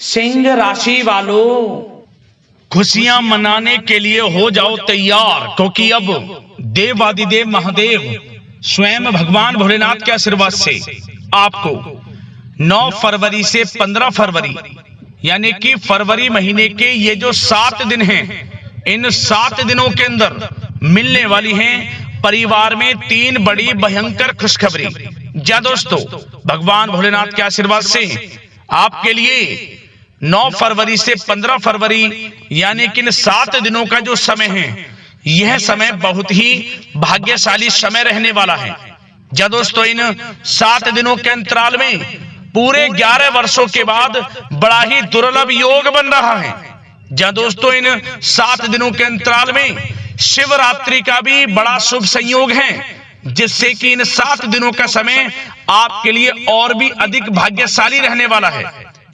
सिंह राशि वालों, खुशियां मनाने के लिए हो जाओ तैयार, क्योंकि अब देवादिदेव महादेव स्वयं भगवान भोलेनाथ के आशीर्वाद से आपको 9 फरवरी से 15 फरवरी यानी कि फरवरी महीने के ये जो 7 दिन हैं, इन 7 दिनों के अंदर मिलने वाली हैं परिवार में 3 बड़ी भयंकर खुशखबरी। जा दोस्तों, भगवान भोलेनाथ के आशीर्वाद से आपके लिए 9 फरवरी से 15 फरवरी यानी कि इन 7 दिनों का जो समय है, यह समय बहुत ही भाग्यशाली समय रहने वाला है। जा दोस्तों, इन 7 दिनों के अंतराल में पूरे 11 वर्षों के बाद बड़ा ही दुर्लभ योग बन रहा है। जा दोस्तों, इन 7 दिनों के अंतराल में शिवरात्रि का भी बड़ा शुभ संयोग है, जिससे कि इन 7 दिनों का समय आपके लिए और भी अधिक भाग्यशाली रहने वाला है,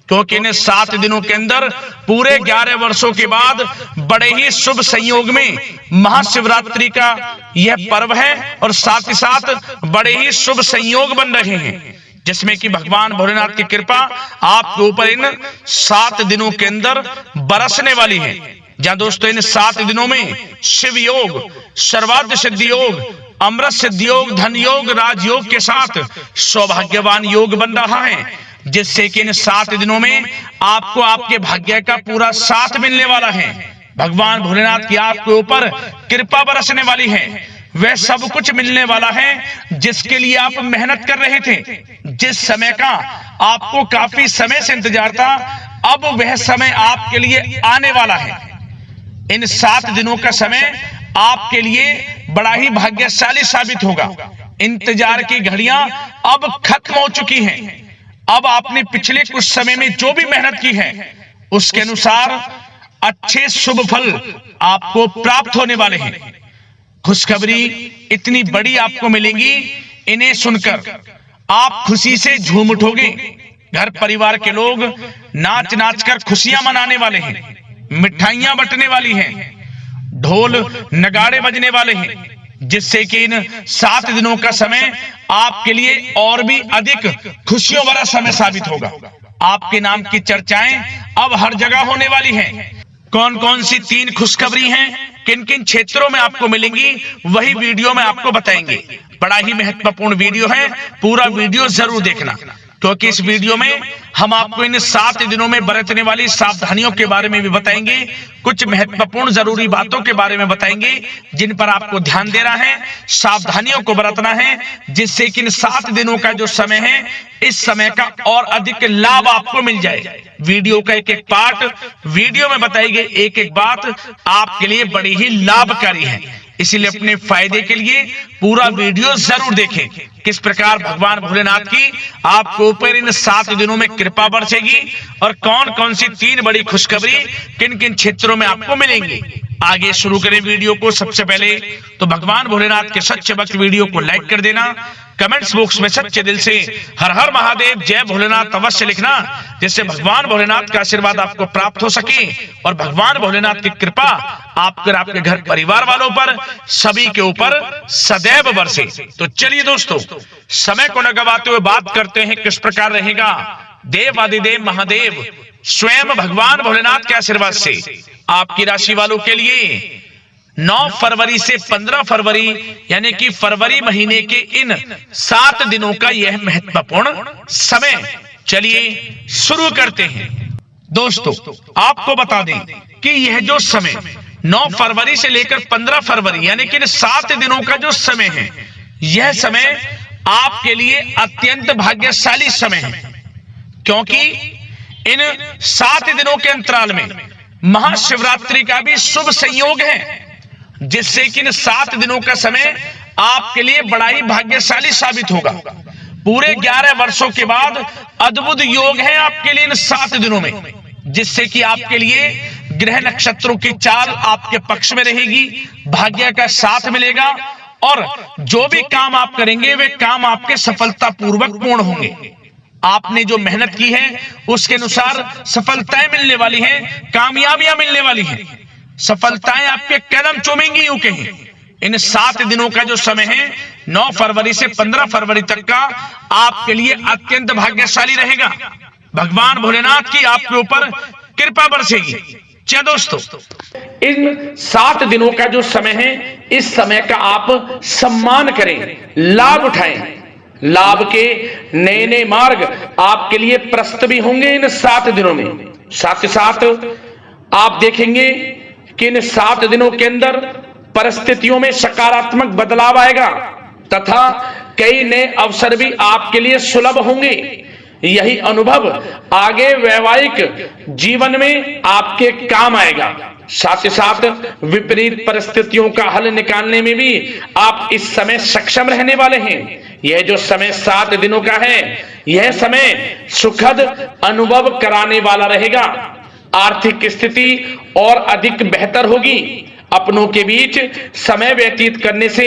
क्योंकि इन 7 दिनों के अंदर पूरे 11 वर्षों के बाद बड़े ही शुभ संयोग में महाशिवरात्रि का यह पर्व है और साथ ही साथ बड़े ही शुभ संयोग बन रहे हैं, जिसमें कि भगवान भोलेनाथ की कृपा आपके ऊपर इन 7 दिनों के अंदर बरसने वाली है। जहां दोस्तों, इन 7 दिनों में शिव योग, सर्वार्थ सिद्धि योग, अमृत सिद्धि योग, धन योग, राजयोग के साथ सौभाग्यवान योग बन रहा है, जिससे कि इन 7 दिनों में आपको आपके भाग्य का पूरा साथ मिलने वाला है। भगवान भोलेनाथ की आपके ऊपर कृपा बरसने वाली है। वह सब कुछ मिलने वाला है जिसके लिए आप मेहनत कर रहे थे, जिस समय का आपको काफी समय से इंतजार था, अब वह समय आपके लिए आने वाला है। इन 7 दिनों का समय आपके लिए बड़ा ही भाग्यशाली साबित होगा। इंतजार की घड़ियां अब खत्म हो चुकी हैं। अब आपने पिछले कुछ समय में जो भी मेहनत की है, उसके अनुसार अच्छे शुभ फल आपको प्राप्त होने वाले हैं। खुशखबरी इतनी बड़ी आपको मिलेंगी, इन्हें सुनकर आप खुशी से झूम उठोगे। घर परिवार के लोग नाच नाच कर खुशियां मनाने वाले हैं, मिठाइयां बंटने वाली हैं, ढोल नगाड़े बजने वाले हैं, जिससे कि इन 7 दिनों का समय आपके लिए और भी अधिक खुशियों भरा समय साबित होगा। आपके नाम की चर्चाएं अब हर जगह होने वाली हैं। कौन कौन सी 3 खुशखबरी हैं, किन किन क्षेत्रों में आपको मिलेंगी, वही वीडियो में आपको बताएंगे। बड़ा ही महत्वपूर्ण वीडियो है, पूरा वीडियो जरूर देखना, क्योंकि इस वीडियो में हम आपको इन 7 दिनों में बरतने वाली सावधानियों के बारे में भी बताएंगे, कुछ महत्वपूर्ण जरूरी बातों के बारे में बताएंगे, जिन पर आपको ध्यान देना है, सावधानियों को बरतना है, जिससे कि इन 7 दिनों का जो समय है, इस समय का और अधिक लाभ आपको मिल जाए। वीडियो का एक एक पार्ट वीडियो में बताई गई एक एक बात आपके लिए बड़ी ही लाभकारी है, इसलिए अपने फायदे के लिए पूरा वीडियो जरूर देखें। किस प्रकार भगवान भोलेनाथ की आपके ऊपर इन 7 दिनों में कृपा बरसेगी और कौन कौन सी 3 बड़ी खुशखबरी किन किन क्षेत्रों में आपको मिलेंगी। आगे शुरू करें वीडियो को। सबसे पहले तो भगवान भोलेनाथ के सच्चे भक्त वीडियो को लाइक कर देना, कमेंट्स बॉक्स में सच्चे दिल से हर हर महादेव जय भोलेनाथ अवश्य लिखना, जिससे भगवान भोलेनाथ का आशीर्वाद आपको प्राप्त हो सके और भगवान भोलेनाथ की कृपा आपके घर परिवार वालों पर सभी के ऊपर सदैव बरसे। तो चलिए दोस्तों, समय को न गवाते हुए बात करते हैं किस प्रकार रहेगा देवादिदेव महादेव स्वयं भगवान भोलेनाथ के आशीर्वाद से आपकी राशि वालों के लिए 9 फरवरी से 15 फरवरी यानी कि फरवरी महीने के इन 7 दिनों का यह महत्वपूर्ण समय। चलिए शुरू करते हैं। दोस्तों, आपको बता दें कि यह जो समय 9 फरवरी से लेकर 15 फरवरी यानी कि इन 7 दिनों का जो समय है, यह समय आपके लिए अत्यंत भाग्यशाली समय है, क्योंकि इन 7 दिनों के अंतराल में महाशिवरात्रि का भी शुभ संयोग है, जिससे कि इन 7 दिनों का समय आपके लिए बड़ा ही भाग्यशाली साबित होगा। पूरे 11 वर्षों के बाद अद्भुत योग है आपके लिए इन 7 दिनों में, जिससे कि आपके लिए ग्रह नक्षत्रों की चाल आपके पक्ष में रहेगी, भाग्य का साथ मिलेगा और जो भी काम आप करेंगे वे काम आपके सफलतापूर्वक पूर्ण होंगे। आपने जो मेहनत की है उसके अनुसार सफलताएं मिलने वाली हैं, कामयाबियां मिलने वाली हैं, सफलताएं आपके कदम चूमेंगी यूं कहें। इन 7 दिनों का जो समय है 9 फरवरी से 15 फरवरी तक का आपके लिए अत्यंत भाग्यशाली रहेगा। भगवान भोलेनाथ की आपके ऊपर कृपा बरसेगी। क्या दोस्तों, इन 7 दिनों का जो समय है, इस समय का आप सम्मान करें, लाभ उठाएं। लाभ के नए नए मार्ग आपके लिए प्रस्तुत भी होंगे इन 7 दिनों में। साथ ही साथ आप देखेंगे कि इन 7 दिनों के अंदर परिस्थितियों में सकारात्मक बदलाव आएगा तथा कई नए अवसर भी आपके लिए सुलभ होंगे। यही अनुभव आगे वैवाहिक जीवन में आपके काम आएगा। साथ ही साथ विपरीत परिस्थितियों का हल निकालने में भी आप इस समय सक्षम रहने वाले हैं। यह जो समय 7 दिनों का है, यह समय सुखद अनुभव कराने वाला रहेगा। आर्थिक स्थिति और अधिक बेहतर होगी। अपनों के बीच समय व्यतीत करने से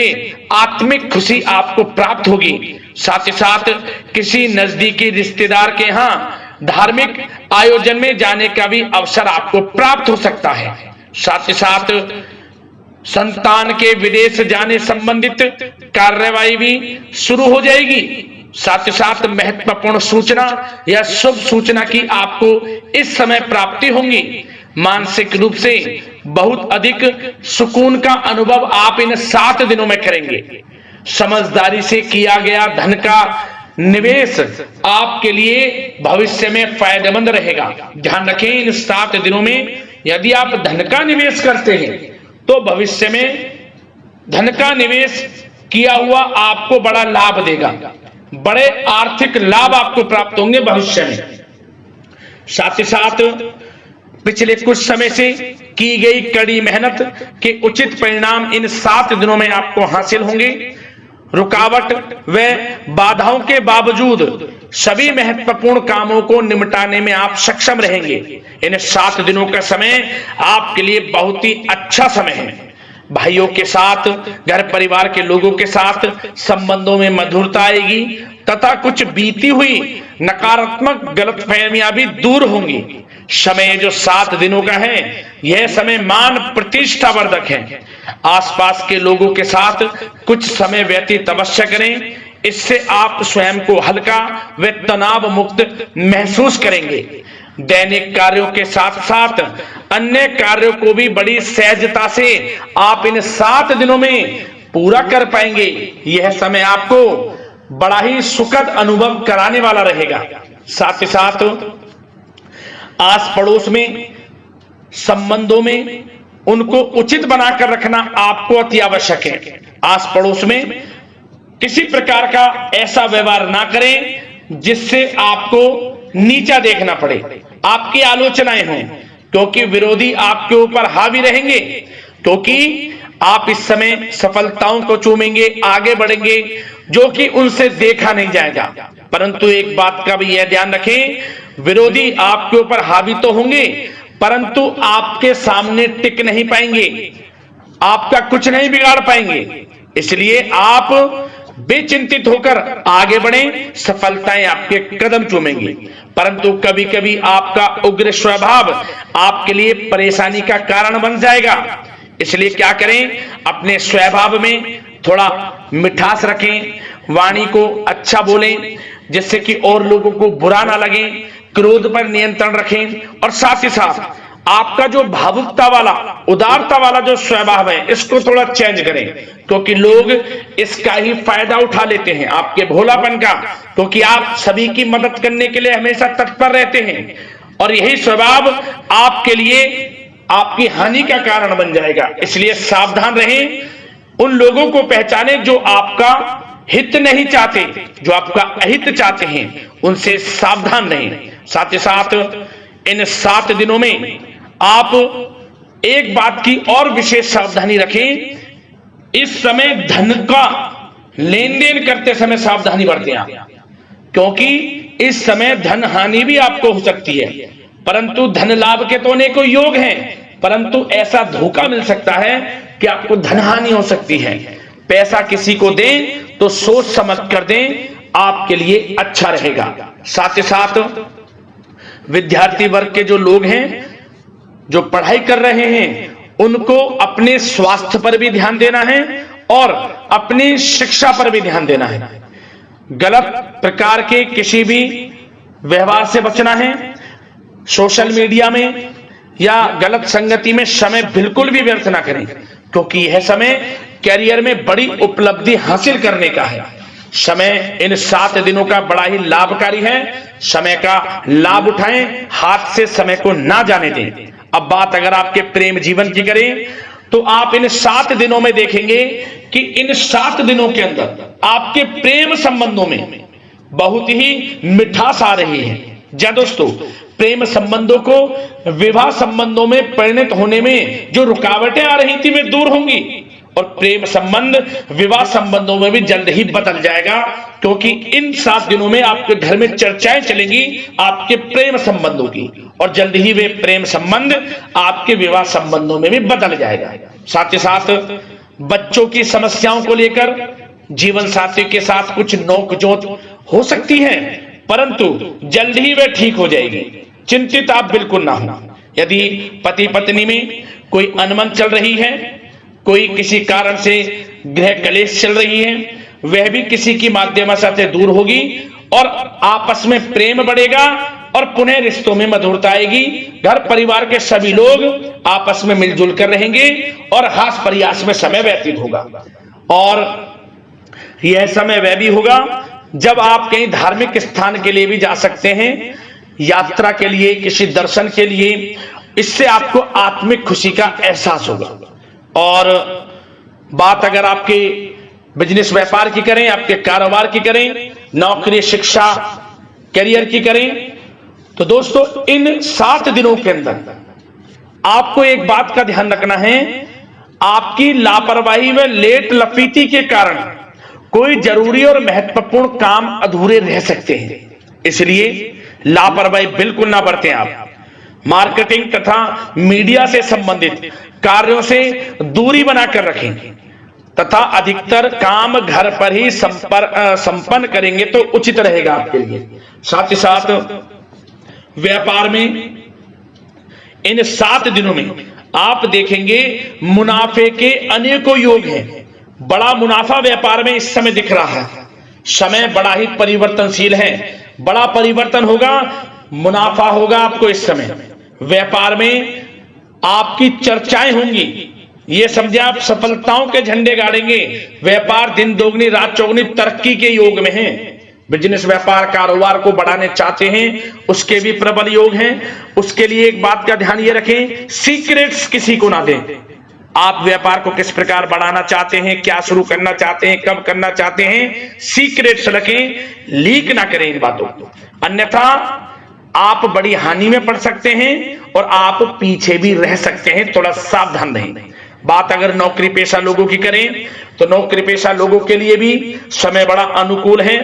आत्मिक खुशी आपको प्राप्त होगी। साथ ही साथ किसी नजदीकी रिश्तेदार के यहाँ धार्मिक आयोजन में जाने का भी अवसर आपको प्राप्त हो सकता है। साथ ही साथ संतान के विदेश जाने संबंधित कार्यवाही भी शुरू हो जाएगी। साथ ही साथ महत्वपूर्ण सूचना या शुभ सूचना की आपको इस समय प्राप्ति होंगी। मानसिक रूप से बहुत अधिक सुकून का अनुभव आप इन 7 दिनों में करेंगे। समझदारी से किया गया धन का निवेश आपके लिए भविष्य में फायदेमंद रहेगा। ध्यान रखें, इन 7 दिनों में यदि आप धन का निवेश करते हैं तो भविष्य में धन का निवेश किया हुआ आपको बड़ा लाभ देगा। बड़े आर्थिक लाभ आपको प्राप्त होंगे भविष्य में। साथ ही साथ पिछले कुछ समय से की गई कड़ी मेहनत के उचित परिणाम इन 7 दिनों में आपको हासिल होंगे। रुकावट व बाधाओं के बावजूद सभी महत्वपूर्ण कामों को निपटाने में आप सक्षम रहेंगे। इन 7 दिनों का समय आपके लिए बहुत ही अच्छा समय है। भाइयों के साथ, घर परिवार के लोगों के साथ संबंधों में मधुरता आएगी तथा कुछ बीती हुई नकारात्मक गलतफहमियां भी दूर होंगी। समय जो 7 दिनों का है, यह समय मान प्रतिष्ठा वर्धक है। आसपास के लोगों के साथ कुछ समय व्यतीत अवश्य करें। इससे आप स्वयं को हल्का व तनाव मुक्त महसूस करेंगे। दैनिक कार्यों के साथ साथ अन्य कार्यों को भी बड़ी सहजता से आप इन 7 दिनों में पूरा कर पाएंगे। यह समय आपको बड़ा ही सुखद अनुभव कराने वाला रहेगा। साथ ही साथ आस पड़ोस में संबंधों में उनको उचित बनाकर रखना आपको अति आवश्यक है। आस पड़ोस में किसी प्रकार का ऐसा व्यवहार ना करें जिससे आपको नीचा देखना पड़े, आपकी आलोचनाएं हों, क्योंकि विरोधी आपके ऊपर हावी रहेंगे। क्योंकि आप इस समय सफलताओं को चूमेंगे, आगे बढ़ेंगे, जो कि उनसे देखा नहीं जाएगा। परंतु एक बात का भी यह ध्यान रखें, विरोधी आपके ऊपर हावी तो होंगे परंतु आपके सामने टिक नहीं पाएंगे, आपका कुछ नहीं बिगाड़ पाएंगे। इसलिए आप बेचिंतित होकर आगे बढ़ें, सफलताएं आपके कदम चूमेंगी। परंतु कभी कभी आपका उग्र स्वभाव आपके लिए परेशानी का कारण बन जाएगा। इसलिए क्या करें, अपने स्वभाव में थोड़ा मिठास रखें, वाणी को अच्छा बोलें जिससे कि और लोगों को बुरा ना लगे, क्रोध पर नियंत्रण रखें। और साथ ही साथ आपका जो भावुकता वाला, उदारता वाला जो स्वभाव है, इसको थोड़ा चेंज करें, क्योंकि लोग इसका ही फायदा उठा लेते हैं, आपके भोलापन का, क्योंकि आप सभी की मदद करने के लिए हमेशा तत्पर रहते हैं। और यही स्वभाव आपके लिए आपकी हानि का कारण बन जाएगा। इसलिए सावधान रहें, उन लोगों को पहचानें जो आपका हित नहीं चाहते, जो आपका अहित चाहते हैं, उनसे सावधान रहें। साथ ही साथ इन 7 दिनों में आप एक बात की और विशेष सावधानी रखें, इस समय धन का लेन देन करते समय सावधानी बरतें आप, क्योंकि इस समय धन हानि भी आपको हो सकती है। परंतु धन लाभ के तो अनेकों योग हैं, परंतु ऐसा धोखा मिल सकता है कि आपको धन हानि हो सकती है। पैसा किसी को दें तो सोच समझ कर दें, आपके लिए अच्छा रहेगा। साथ ही साथ विद्यार्थी वर्ग के जो लोग हैं, जो पढ़ाई कर रहे हैं, उनको अपने स्वास्थ्य पर भी ध्यान देना है और अपनी शिक्षा पर भी ध्यान देना है। गलत प्रकार के किसी भी व्यवहार से बचना है, सोशल मीडिया में या गलत संगति में समय बिल्कुल भी व्यर्थ ना करें, क्योंकि यह समय कैरियर में बड़ी उपलब्धि हासिल करने का है। समय इन 7 दिनों का बड़ा ही लाभकारी है। समय का लाभ उठाएं, हाथ से समय को ना जाने दें। अब बात अगर आपके प्रेम जीवन की करें तो आप इन 7 दिनों में देखेंगे कि इन 7 दिनों के अंदर आपके प्रेम संबंधों में बहुत ही मिठास आ रही है। जी दोस्तों, प्रेम संबंधों को विवाह संबंधों में परिणत होने में जो रुकावटें आ रही थी वे दूर होंगी और प्रेम संबंध विवाह संबंधों में भी जल्द ही बदल जाएगा, क्योंकि इन 7 दिनों में आपके घर में चर्चाएं चलेंगी आपके प्रेम संबंधों की और जल्द ही वे प्रेम संबंध आपके विवाह संबंधों में भी बदल जाएगा। साथ ही साथ बच्चों की समस्याओं को लेकर जीवन साथी के साथ कुछ नोकझोंक हो सकती है, परंतु जल्द ही वे ठीक हो जाएगी। चिंतित आप बिल्कुल ना हो। यदि पति पत्नी में कोई अनबन चल रही है, कोई किसी कारण से गृह कलेश चल रही है, वह भी किसी की माध्यम से दूर होगी और आपस में प्रेम बढ़ेगा और पुनः रिश्तों में मधुरता आएगी। घर परिवार के सभी लोग आपस में मिलजुल कर रहेंगे और हास प्रयास में समय व्यतीत होगा। और यह समय वह भी होगा जब आप कहीं धार्मिक स्थान के लिए भी जा सकते हैं, यात्रा के लिए, किसी दर्शन के लिए। इससे आपको आत्मिक खुशी का एहसास होगा। और बात अगर आपके बिजनेस व्यापार की करें, आपके कारोबार की करें, नौकरी, शिक्षा, करियर की करें, तो दोस्तों इन 7 दिनों के अंदर आपको एक बात का ध्यान रखना है, आपकी लापरवाही व लेट लफीती के कारण कोई जरूरी और महत्वपूर्ण काम अधूरे रह सकते हैं। इसलिए लापरवाही बिल्कुल ना बरतें। आप मार्केटिंग तथा मीडिया से संबंधित कार्यों से दूरी बनाकर रखें तथा अधिकतर काम घर पर ही संपन्न करेंगे तो उचित रहेगा आपके लिए। साथ ही साथ व्यापार में इन 7 दिनों में आप देखेंगे मुनाफे के अनेकों योग हैं। बड़ा मुनाफा व्यापार में इस समय दिख रहा है। समय बड़ा ही परिवर्तनशील है, बड़ा परिवर्तन होगा, मुनाफा होगा आपको इस समय। व्यापार में आपकी चर्चाएं होंगी, ये समझे आप सफलताओं के झंडे गाड़ेंगे। व्यापार दिन दोगुनी रात चौगुनी तरक्की के योग में है। बिजनेस व्यापार कारोबार को बढ़ाने चाहते हैं, उसके भी प्रबल योग हैं। उसके लिए एक बात का ध्यान ये रखें, सीक्रेट्स किसी को ना दें। आप व्यापार को किस प्रकार बढ़ाना चाहते हैं, क्या शुरू करना चाहते हैं, कब करना चाहते हैं, सीक्रेट्स रखें, लीक ना करें इन बातों को, अन्यथा आप बड़ी हानि में पड़ सकते हैं और आप पीछे भी रह सकते हैं। थोड़ा सावधान रहें। बात अगर नौकरी पेशा लोगों की करें तो नौकरी पेशा लोगों के लिए भी समय बड़ा अनुकूल है।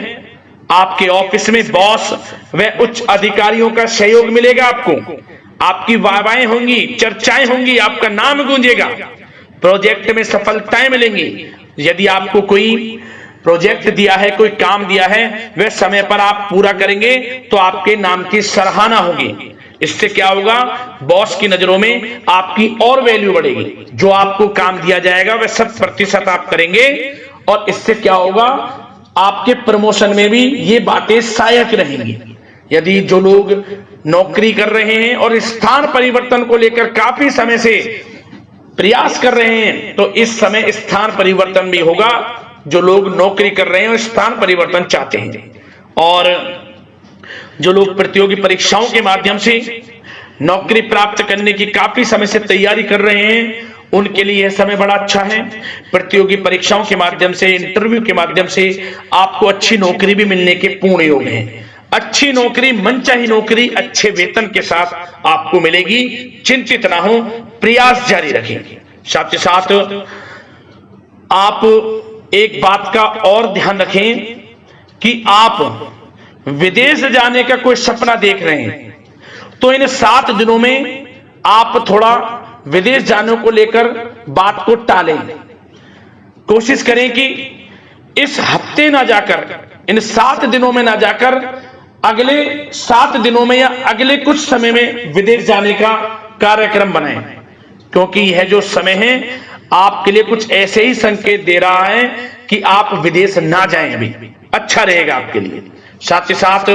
आपके ऑफिस में बॉस व उच्च अधिकारियों का सहयोग मिलेगा आपको, आपकी वाहवाहें होंगी, चर्चाएं होंगी, आपका नाम गूंजेगा, प्रोजेक्ट में सफलताएं मिलेंगी। यदि आपको कोई प्रोजेक्ट दिया है, कोई काम दिया है, वह समय पर आप पूरा करेंगे तो आपके नाम की सराहना होगी। इससे क्या होगा, बॉस की नजरों में आपकी और वैल्यू बढ़ेगी। जो आपको काम दिया जाएगा वह 100% आप करेंगे और इससे क्या होगा, आपके प्रमोशन में भी ये बातें सहायक रहेंगी। यदि जो लोग नौकरी कर रहे हैं और स्थान परिवर्तन को लेकर काफी समय से प्रयास कर रहे हैं तो इस समय स्थान परिवर्तन भी होगा। जो लोग नौकरी कर रहे हैं और स्थान परिवर्तन चाहते हैं, और जो लोग प्रतियोगी परीक्षाओं के माध्यम से नौकरी प्राप्त करने की काफी समय से तैयारी कर रहे हैं, उनके लिए यह समय बड़ा अच्छा है। प्रतियोगी परीक्षाओं के माध्यम से, इंटरव्यू के माध्यम से आपको अच्छी नौकरी भी मिलने के पूर्ण योग हैं। अच्छी नौकरी, मनचाही नौकरी अच्छे वेतन के साथ आपको मिलेगी। चिंतित ना हो, प्रयास जारी रखें। साथ ही साथ आप एक बात का और ध्यान रखें कि आप विदेश जाने का कोई सपना देख रहे हैं तो इन 7 दिनों में आप थोड़ा विदेश जाने को लेकर बात को टालें। कोशिश करें कि इस हफ्ते ना जाकर, इन 7 दिनों में ना जाकर अगले 7 दिनों में या अगले कुछ समय में विदेश जाने का कार्यक्रम बनाएं, क्योंकि यह जो समय है आपके लिए कुछ ऐसे ही संकेत दे रहा है कि आप विदेश ना जाएं। अभी अच्छा रहेगा आपके लिए। साथ ही साथ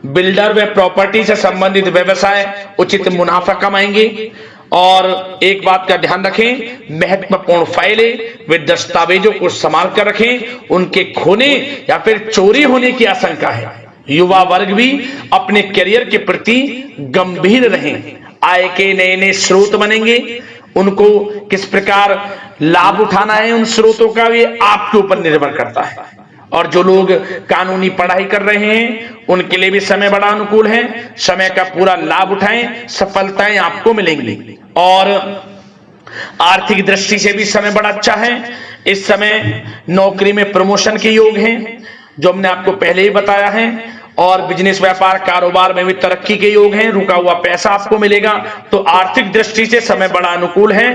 बिल्डर व प्रॉपर्टी से संबंधित व्यवसाय उचित मुनाफा कमाएंगे। और एक बात का ध्यान रखें, महत्वपूर्ण फाइलें वे दस्तावेजों को संभाल कर रखें, उनके खोने या फिर चोरी होने की आशंका है। युवा वर्ग भी अपने करियर के प्रति गंभीर रहें। आय के नए नए स्रोत बनेंगे, उनको किस प्रकार लाभ उठाना है उन स्रोतों का भी आपके ऊपर निर्भर करता है। और जो लोग कानूनी पढ़ाई कर रहे हैं उनके लिए भी समय बड़ा अनुकूल है। समय का पूरा लाभ उठाएं, सफलताएं आपको मिलेंगी। और आर्थिक दृष्टि से भी समय बड़ा अच्छा है। इस समय नौकरी में प्रमोशन के योग हैं, जो हमने आपको पहले ही बताया है। और बिजनेस व्यापार कारोबार में भी तरक्की के योग हैं, रुका हुआ पैसा आपको मिलेगा। तो आर्थिक दृष्टि से समय बड़ा अनुकूल है,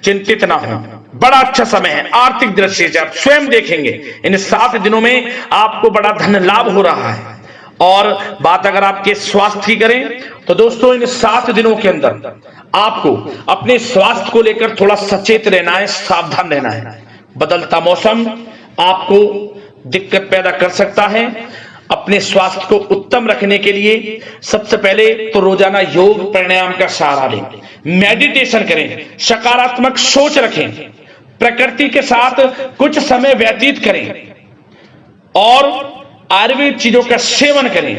चिंतित ना हो, बड़ा अच्छा समय है। आर्थिक दृष्टि से आप स्वयं देखेंगे इन 7 दिनों में आपको बड़ा धन लाभ हो रहा है। और बात अगर आपके स्वास्थ्य की करें तो दोस्तों इन 7 दिनों के अंदर आपको अपने स्वास्थ्य को लेकर थोड़ा सचेत रहना है, सावधान रहना है। बदलता मौसम आपको दिक्कत पैदा कर सकता है। अपने स्वास्थ्य को उत्तम रखने के लिए सबसे पहले तो रोजाना योग प्राणायाम का सहारा लें, मेडिटेशन करें, सकारात्मक सोच रखें, प्रकृति के साथ कुछ समय व्यतीत करें और आयुर्वेद चीजों का सेवन करें।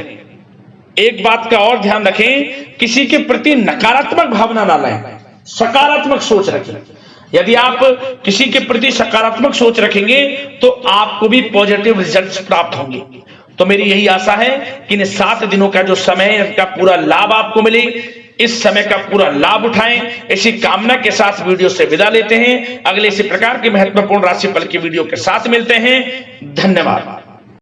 एक बात का और ध्यान रखें, किसी के प्रति नकारात्मक भावना ना लाएं, सकारात्मक सोच रखें। यदि आप किसी के प्रति सकारात्मक सोच रखेंगे तो आपको भी पॉजिटिव रिजल्ट्स प्राप्त होंगे। तो मेरी यही आशा है कि इन 7 दिनों का जो समय है इसका पूरा लाभ आपको मिले। इस समय का पूरा लाभ उठाएं, इसी कामना के साथ वीडियो से विदा लेते हैं। अगले इसी प्रकार के महत्वपूर्ण राशिफल की वीडियो के साथ मिलते हैं। धन्यवाद।